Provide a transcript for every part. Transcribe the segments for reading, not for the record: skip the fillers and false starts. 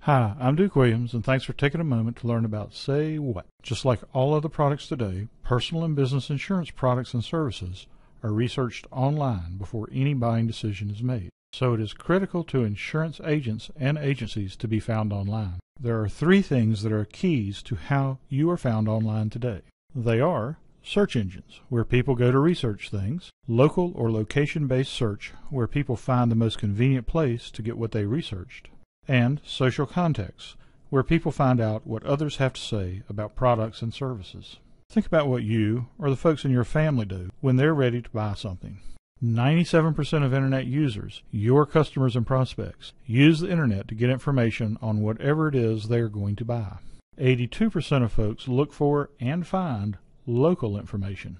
Hi, I'm Duke Williams, and thanks for taking a moment to learn about SehWhat. Just like all other products today, personal and business insurance products and services are researched online before any buying decision is made. So it is critical to insurance agents and agencies to be found online. There are three things that are keys to how you are found online today. They are search engines, where people go to research things; local or location-based search, where people find the most convenient place to get what they researched; and social contexts, where people find out what others have to say about products and services. Think about what you or the folks in your family do when they're ready to buy something. 97% of Internet users, your customers and prospects, use the Internet to get information on whatever it is they are going to buy. 82% of folks look for and find local information.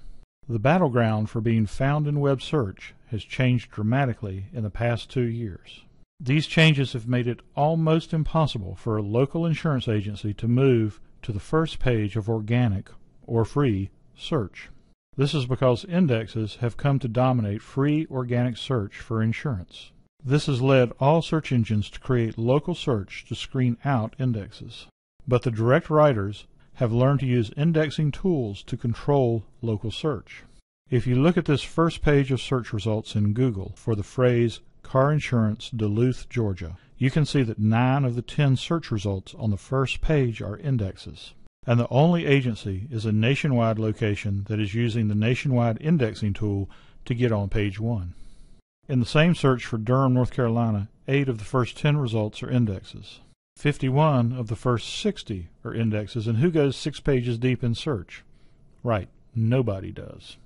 The battleground for being found in web search has changed dramatically in the past 2 years. These changes have made it almost impossible for a local insurance agency to move to the first page of organic or free search. This is because indexes have come to dominate free organic search for insurance. This has led all search engines to create local search to screen out indexes. But the direct writers have learned to use indexing tools to control local search. If you look at this first page of search results in Google for the phrase car insurance Duluth, Georgia, you can see that 9 of the 10 search results on the first page are indexes. And the only agency is a nationwide location that is using the nationwide indexing tool to get on page 1. In the same search for Durham, North Carolina, 8 of the first 10 results are indexes. 51 of the first 60 are indexes, and who goes 6 pages deep in search? Right, nobody does.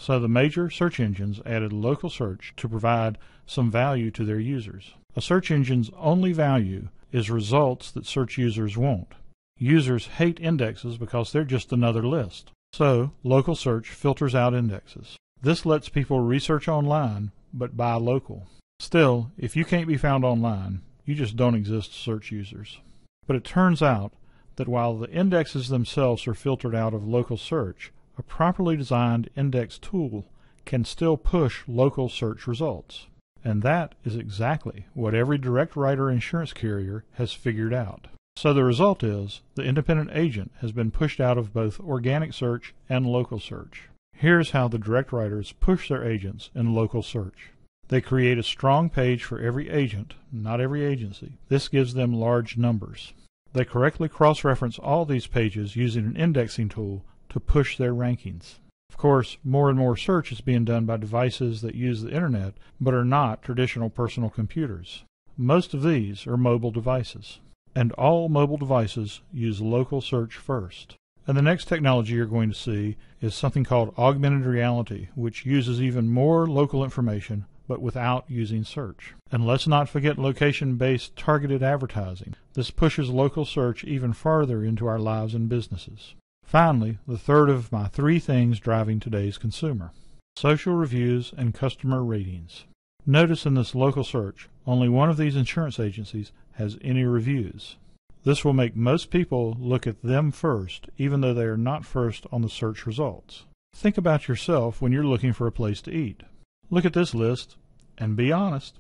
So the major search engines added local search to provide some value to their users. A search engine's only value is results that search users want. Users hate indexes because they're just another list. So local search filters out indexes. This lets people research online but buy local. Still, if you can't be found online, you just don't exist to search users. But it turns out that while the indexes themselves are filtered out of local search, a properly designed index tool can still push local search results. And that is exactly what every direct writer insurance carrier has figured out. So the result is the independent agent has been pushed out of both organic search and local search. Here's how the direct writers push their agents in local search. They create a strong page for every agent, not every agency. This gives them large numbers. They correctly cross-reference all these pages using an indexing tool to push their rankings. Of course, more and more search is being done by devices that use the Internet but are not traditional personal computers. Most of these are mobile devices. And all mobile devices use local search first. And the next technology you're going to see is something called augmented reality, which uses even more local information but without using search. And let's not forget location-based targeted advertising. This pushes local search even farther into our lives and businesses. Finally, the third of my 3 things driving today's consumer: social reviews and customer ratings. Notice in this local search, only one of these insurance agencies has any reviews. This will make most people look at them first, even though they are not first on the search results. Think about yourself when you're looking for a place to eat. Look at this list, and be honest.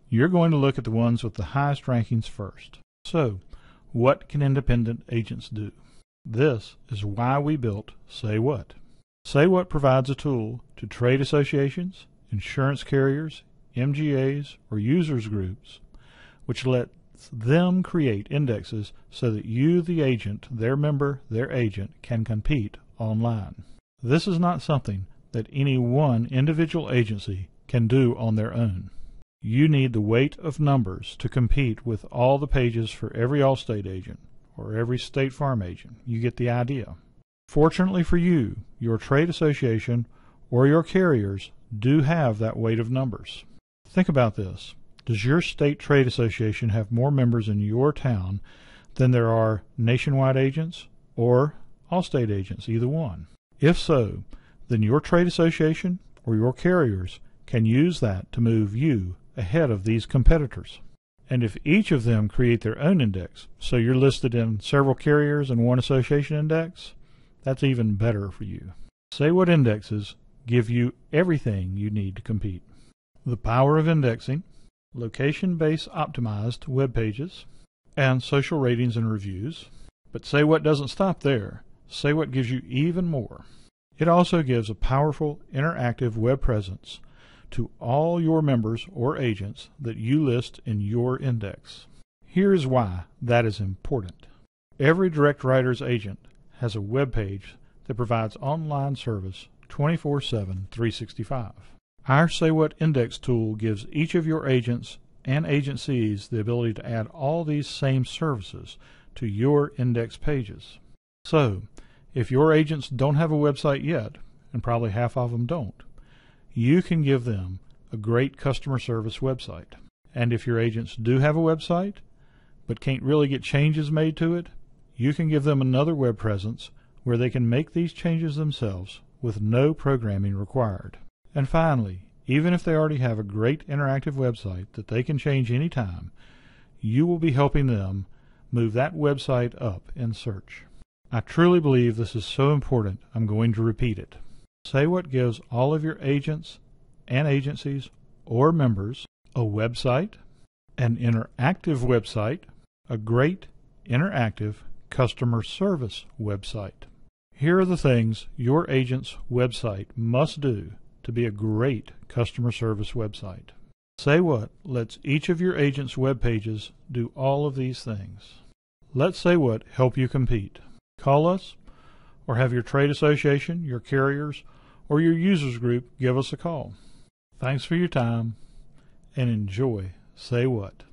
You're going to look at the ones with the highest rankings first. So, what can independent agents do? This is why we built SehWhat. SehWhat provides a tool to trade associations, insurance carriers, MGAs, or users groups, which lets them create indexes so that you, the agent, their member, their agent, can compete online. This is not something that any one individual agency can do on their own. You need the weight of numbers to compete with all the pages for every Allstate agent or every State Farm agent. You get the idea. Fortunately for you, your trade association or your carriers do have that weight of numbers. Think about this. Does your state trade association have more members in your town than there are nationwide agents or Allstate agents, either one? If so, then your trade association or your carriers can use that to move you ahead of these competitors. And if each of them create their own index, so you're listed in several carriers and one association index, that's even better for you. SehWhat indexes give you everything you need to compete. The power of indexing, location-based optimized web pages, and social ratings and reviews. But SehWhat doesn't stop there. SehWhat gives you even more. It also gives a powerful interactive web presence to all your members or agents that you list in your index. Here's why that is important. Every direct writer's agent has a web page that provides online service 24/7, 365. Our SehWhat index tool gives each of your agents and agencies the ability to add all these same services to your index pages. So, if your agents don't have a website yet, and probably half of them don't, you can give them a great customer service website. And if your agents do have a website, but can't really get changes made to it, you can give them another web presence where they can make these changes themselves with no programming required. And finally, even if they already have a great interactive website that they can change anytime, you will be helping them move that website up in search. I truly believe this is so important, I'm going to repeat it. SehWhat gives all of your agents and agencies or members a website, an interactive website, a great interactive customer service website. Here are the things your agent's website must do to be a great customer service website. SehWhat lets each of your agent's web pages do all of these things. Let SehWhat help you compete. Call us or have your trade association, your carriers, or your users group give us a call. Thanks for your time and enjoy SehWhat.